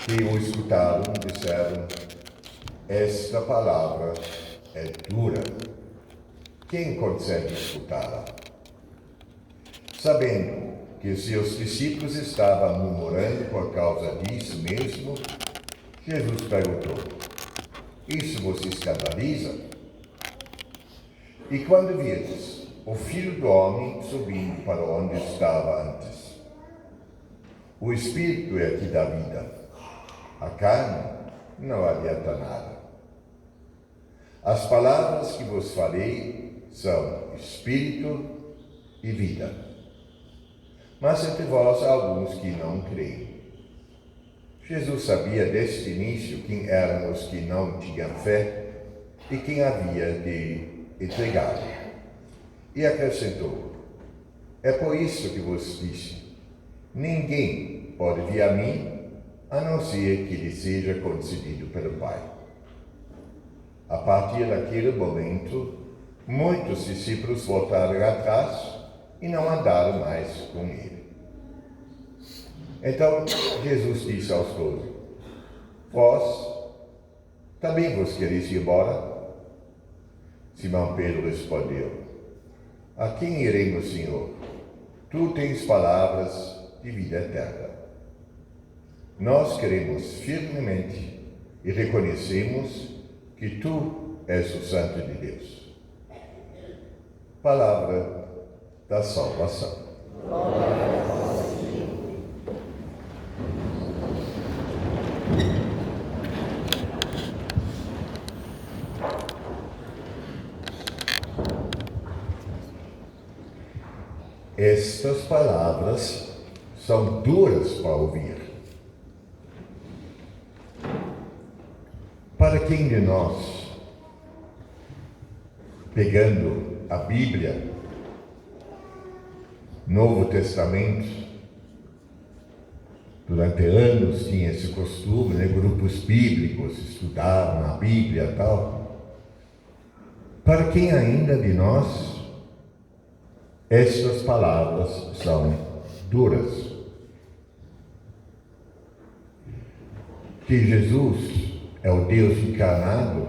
que o escutaram disseram: esta palavra é dura. Quem consegue escutá-la? Sabendo que seus discípulos estavam murmurando por causa disso mesmo, Jesus perguntou: isso vos escandaliza? E quando virdes o Filho do Homem subindo para onde estava antes? O Espírito é que dá vida. A carne não adianta nada. As palavras que vos falei são Espírito e vida. Mas entre vós há alguns que não creem. Jesus sabia desde o início quem eram os que não tinham fé e quem havia de entregá-lo. E acrescentou: é por isso que vos disse: ninguém pode vir a mim a não ser que lhe seja concedido pelo Pai. A partir daquele momento, muitos discípulos voltaram atrás e não andaram mais com ele. Então Jesus disse aos 12: vós também vos quereis ir embora? Simão Pedro respondeu: a quem iremos, Senhor? Tu tens palavras de vida eterna. Nós queremos firmemente e reconhecemos que tu és o Santo de Deus. Palavra da salvação. Glória a vós, Senhor. Estas palavras são duras para ouvir. Para quem de nós, pegando a Bíblia, Novo Testamento, durante anos tinha esse costume, grupos bíblicos estudavam a Bíblia e tal. Para quem ainda de nós, estas palavras são duras. Que Jesus é o Deus encarnado,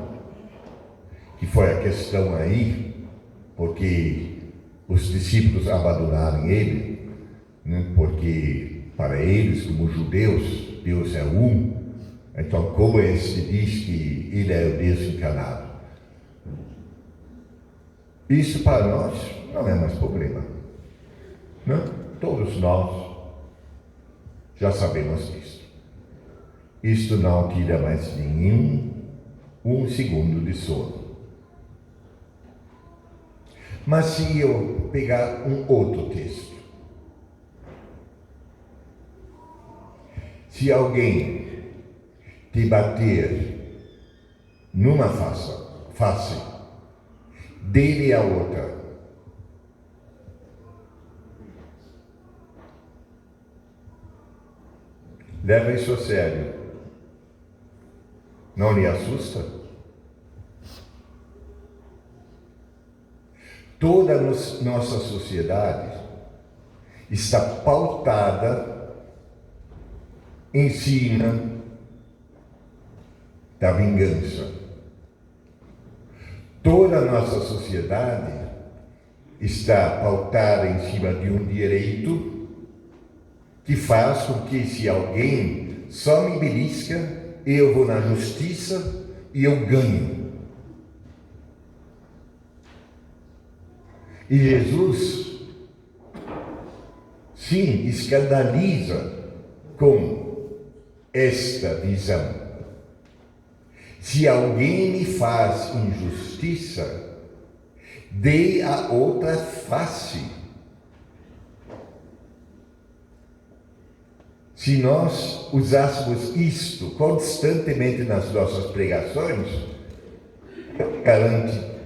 que foi a questão aí, porque os discípulos abandonaram ele, porque para eles, como judeus, Deus é um. Então, como se diz que ele é o Deus encarnado? Isso para nós não é mais problema. Não? Todos nós já sabemos disso. Isto não tira mais nenhum segundo de sono. Mas se eu pegar um outro texto, se alguém te bater numa face, dele a outra, leva isso a sério. Não lhe assusta? Toda a nossa sociedade está pautada em cima da vingança. Toda a nossa sociedade está pautada em cima de um direito que faz com que, se alguém só me belisca, eu vou na justiça e eu ganho. E Jesus, sim, escandaliza com esta visão. Se alguém me faz injustiça, dê a outra face. Se nós usássemos isto constantemente nas nossas pregações, garante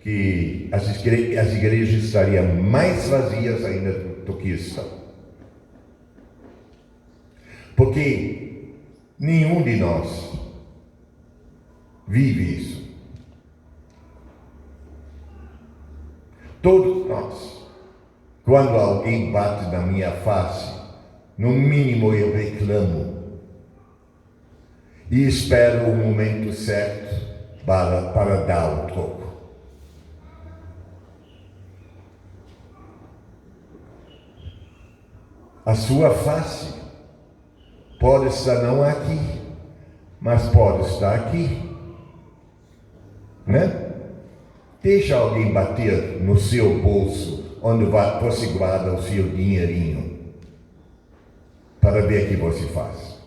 que as igrejas estariam mais vazias ainda do que estão. Porque nenhum de nós vive isso. Todos nós, quando alguém bate na minha face, no mínimo eu reclamo. e espera o momento certo para dar o troco. A sua face pode estar não aqui, mas pode estar aqui, né? Deixa alguém bater no seu bolso, onde você guarda o seu dinheirinho, para ver o que você faz.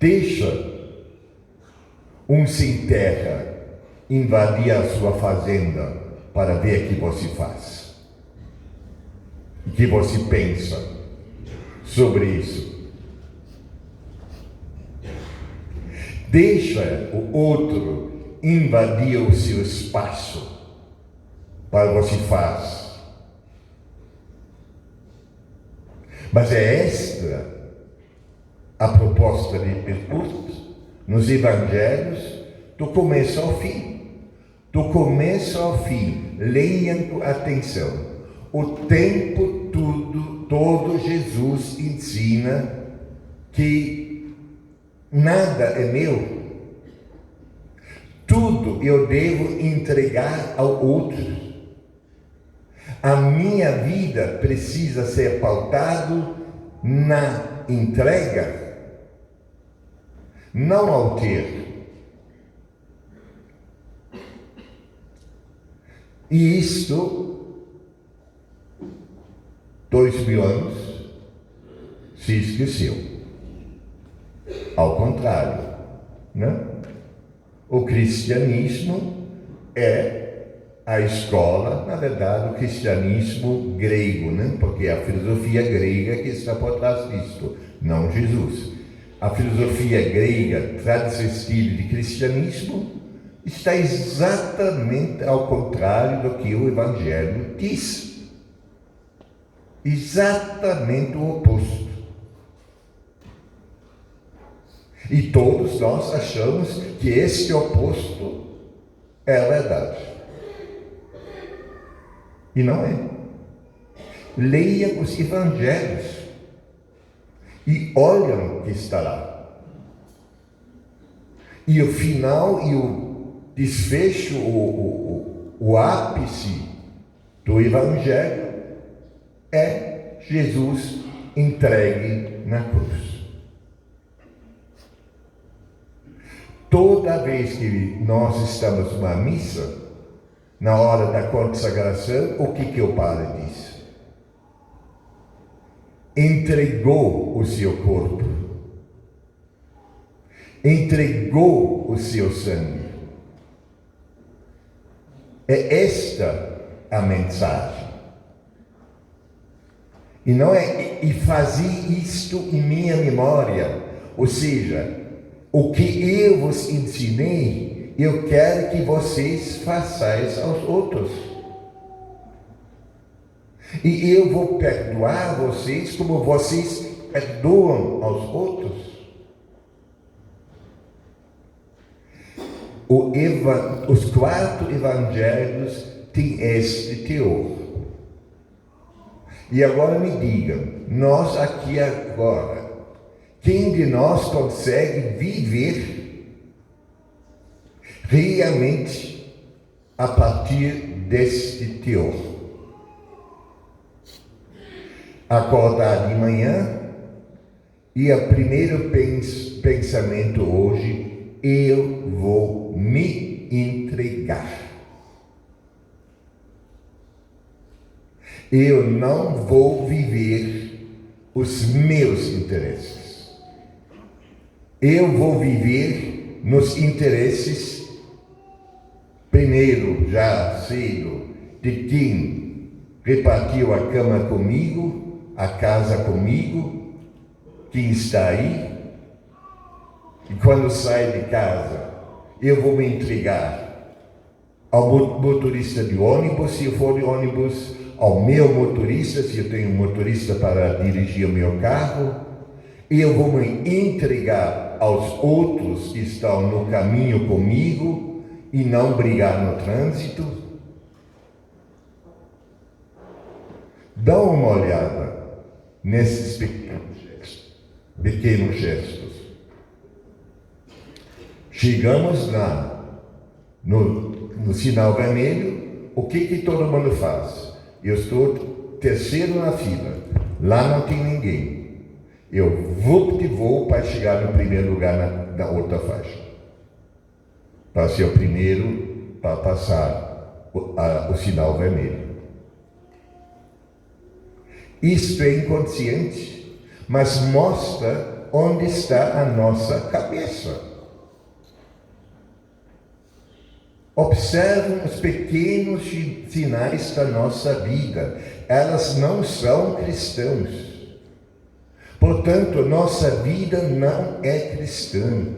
Deixa um sem terra invadir a sua fazenda para ver o que você faz. O que você pensa sobre isso? Deixa o outro invadir o seu espaço para você faz. Mas é esta a proposta de Jesus nos evangelhos, do começo ao fim. Do começo ao fim, leiam com atenção. O tempo todo Jesus ensina que nada é meu. Tudo eu devo entregar ao outro. A minha vida precisa ser pautada na entrega, não ao ter. E isto, 2000 anos, se esqueceu. Ao contrário, né? O cristianismo é a escola, na verdade, o cristianismo grego, né? Porque é a filosofia grega que está por trás disto, não Jesus. A filosofia grega transvestida de cristianismo está exatamente ao contrário do que o Evangelho diz. Exatamente o oposto. E todos nós achamos que este oposto é a verdade. E não é. Leia os Evangelhos e olham o que está lá. E o final e o desfecho, o ápice do Evangelho é Jesus entregue na cruz. Toda vez que nós estamos numa missa, na hora da consagração, o que o padre diz? Entregou o seu corpo, entregou o seu sangue. É esta a mensagem. E não é, e fazei isto em minha memória. Ou seja, o que eu vos ensinei, eu quero que vocês façais aos outros. E eu vou perdoar vocês como vocês perdoam aos outros. Os 4 evangelhos têm este teor. E agora me digam, nós aqui agora, quem de nós consegue viver realmente a partir deste teor? Acordar de manhã e o primeiro pensamento hoje, eu vou me entregar. Eu não vou viver os meus interesses. Eu vou viver nos interesses, primeiro, já cedo, de quem repartiu a cama comigo, a casa comigo, quem está aí. E quando sai de casa, eu vou me entregar ao motorista de ônibus, se eu for de ônibus, ao meu motorista, se eu tenho um motorista para dirigir o meu carro, e eu vou me entregar aos outros que estão no caminho comigo e não brigar no trânsito. Dá uma olhada nesses pequenos gestos. Chegamos lá, no sinal vermelho, o que todo mundo faz? Eu estou terceiro na fila, lá não tem ninguém. Eu vou para chegar no primeiro lugar na outra faixa. Para ser o primeiro para passar o sinal vermelho. Isto é inconsciente, mas mostra onde está a nossa cabeça. Observem os pequenos sinais da nossa vida. Elas não são cristãos. Portanto, nossa vida não é cristã.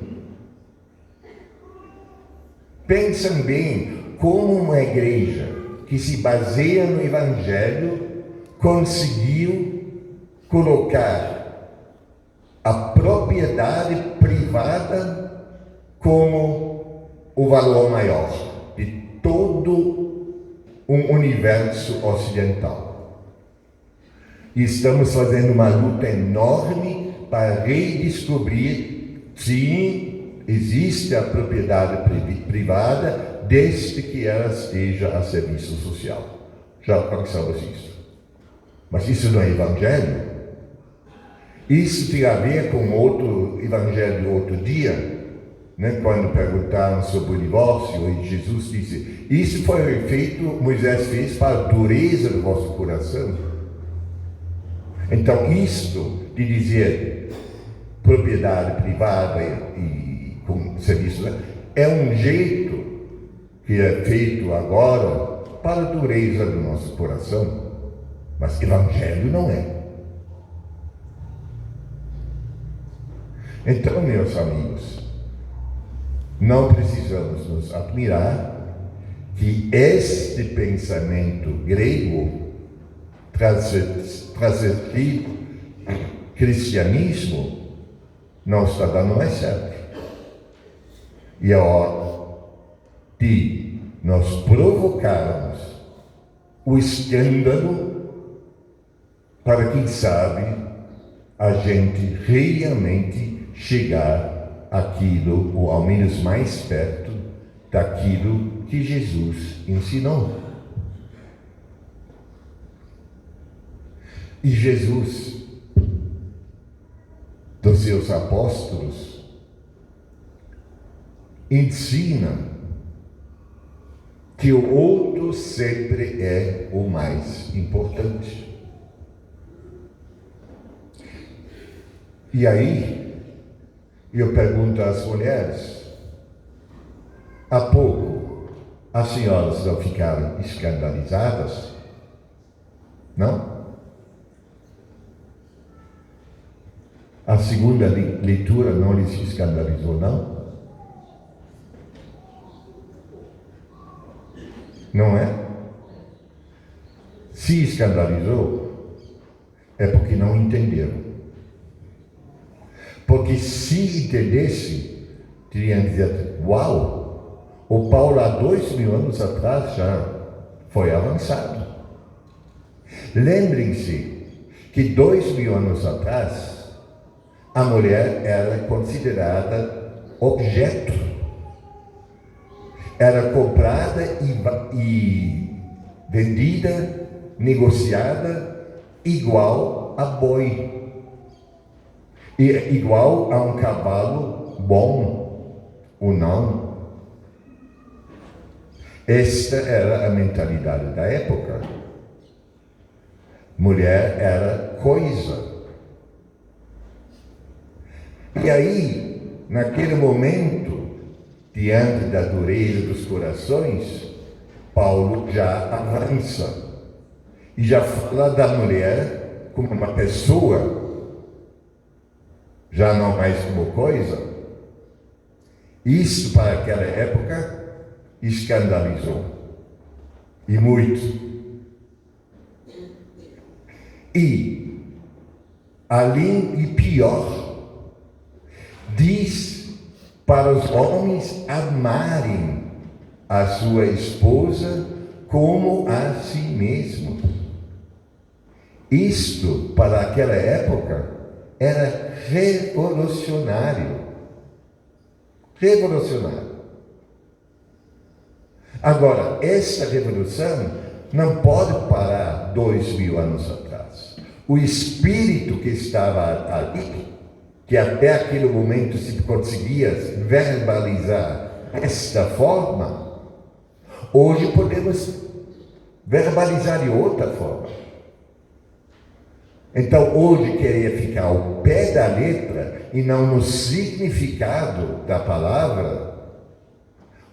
Pensem bem como uma igreja que se baseia no Evangelho conseguiu colocar a propriedade privada como o valor maior de todo um universo ocidental. E estamos fazendo uma luta enorme para redescobrir se existe a propriedade privada desde que ela esteja a serviço social. Já alcançamos isso. Mas isso não é evangelho. Isso tem a ver com outro evangelho de outro dia, né? Quando perguntaram sobre o divórcio, e Jesus disse, isso foi feito, Moisés fez para a dureza do vosso coração. Então, isto de dizer propriedade privada e com serviço, é um jeito que é feito agora para a dureza do nosso coração, mas evangelho não é. Então, meus amigos, não precisamos nos admirar que este pensamento grego transferido cristianismo não está dando mais certo. E é hora de nós provocarmos o escândalo para, quem sabe, a gente realmente chegar àquilo, ou ao menos mais perto daquilo que Jesus ensinou. E Jesus, dos seus apóstolos, ensina que o outro sempre é o mais importante. E aí, eu pergunto às mulheres, há pouco, as senhoras não ficaram escandalizadas? Não? A segunda leitura não lhes escandalizou, não? Não é? Se escandalizou, é porque não entenderam. Porque se entendesse, teriam dizer, uau, o Paulo há 2000 anos atrás já foi avançado. Lembrem-se que 2000 anos atrás, a mulher era considerada objeto. Era comprada e vendida, negociada, igual a boi. E igual a um cavalo bom ou não. Esta era a mentalidade da época. Mulher era coisa. E aí, naquele momento, diante da dureza dos corações, Paulo já avança e já fala da mulher como uma pessoa, já não mais como coisa. Isso, para aquela época, escandalizou, e muito. E, além e pior, diz para os homens amarem a sua esposa como a si mesmos. Isto, para aquela época, era revolucionário. Revolucionário. Agora, esta revolução não pode parar 2000 anos atrás. O espírito que estava ali, que até aquele momento se conseguia verbalizar desta forma, hoje podemos verbalizar de outra forma. Então, hoje queria ficar ao pé da letra e não no significado da palavra,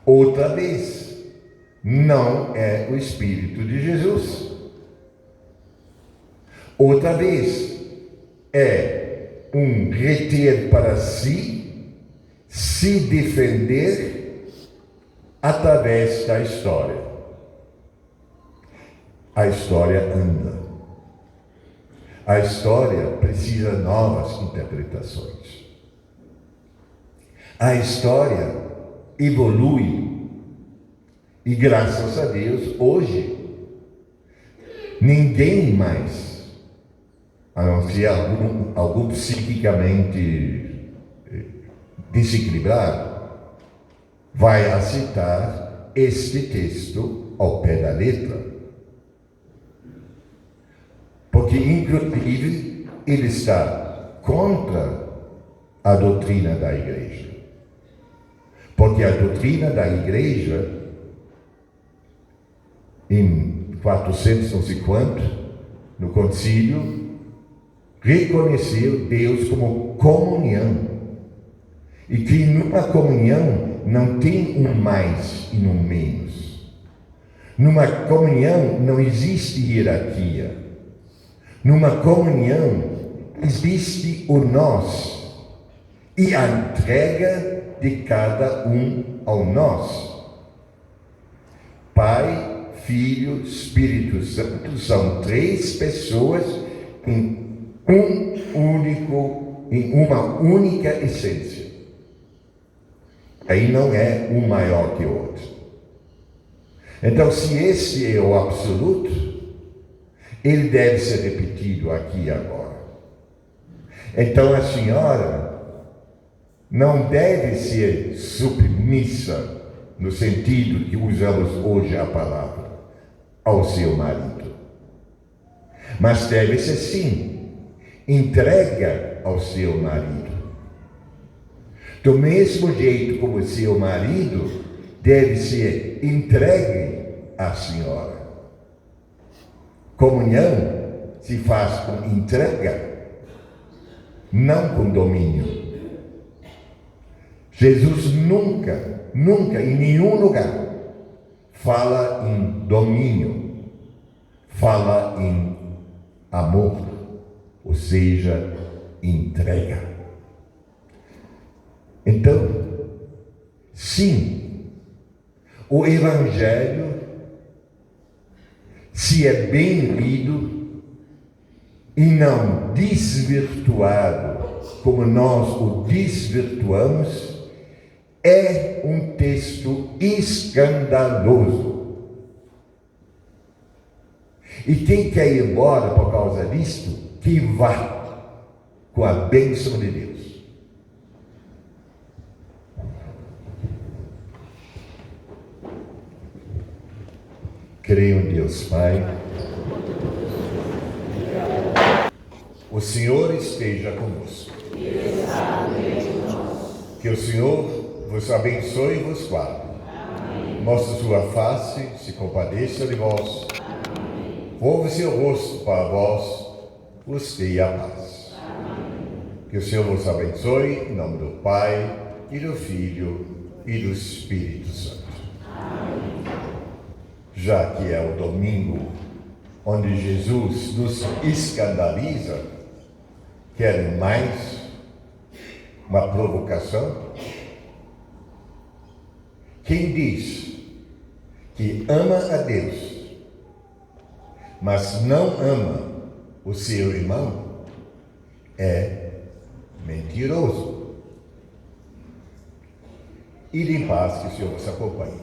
outra vez, não é o Espírito de Jesus. Outra vez, é um reter para si, se defender através da história. A história anda. A história precisa de novas interpretações. A história evolui. E graças a Deus, hoje, ninguém mais, a não ser algum psiquicamente desequilibrado, vai aceitar este texto ao pé da letra. Porque, inclusive, ele está contra a doutrina da igreja. Porque a doutrina da igreja, em 450, no concílio, reconheceu Deus como comunhão. E que numa comunhão não tem um mais e um menos. Numa comunhão não existe hierarquia. Numa comunhão existe o nós e a entrega de cada um ao nós. Pai, Filho, Espírito Santo são três pessoas em uma única essência. Aí não é um maior que o outro. Então, se esse é o absoluto, ele deve ser repetido aqui e agora. Então a senhora não deve ser submissa, no sentido que usamos hoje a palavra, ao seu marido. Mas deve ser sim, entrega ao seu marido. Do mesmo jeito como o seu marido deve ser entregue à senhora. Comunhão se faz com entrega, não com domínio. Jesus nunca, em nenhum lugar, fala em domínio, fala em amor, ou seja, entrega. Então, sim, o Evangelho, se é bem lido e não desvirtuado como nós o desvirtuamos, é um texto escandaloso. E quem quer ir embora por causa disto, que vá com a bênção de Deus. Creio em Deus Pai. O Senhor esteja conosco. Que o Senhor vos abençoe e vos guarde. Mostre sua face, se compadeça de vós. Volve seu rosto para vós, vos dê a paz. Que o Senhor vos abençoe, em nome do Pai, e do Filho, e do Espírito Santo. Já que é o domingo onde Jesus nos escandaliza, querem mais uma provocação? Quem diz que ama a Deus, mas não ama o seu irmão, é mentiroso. Ide em paz, que o Senhor vos acompanhe.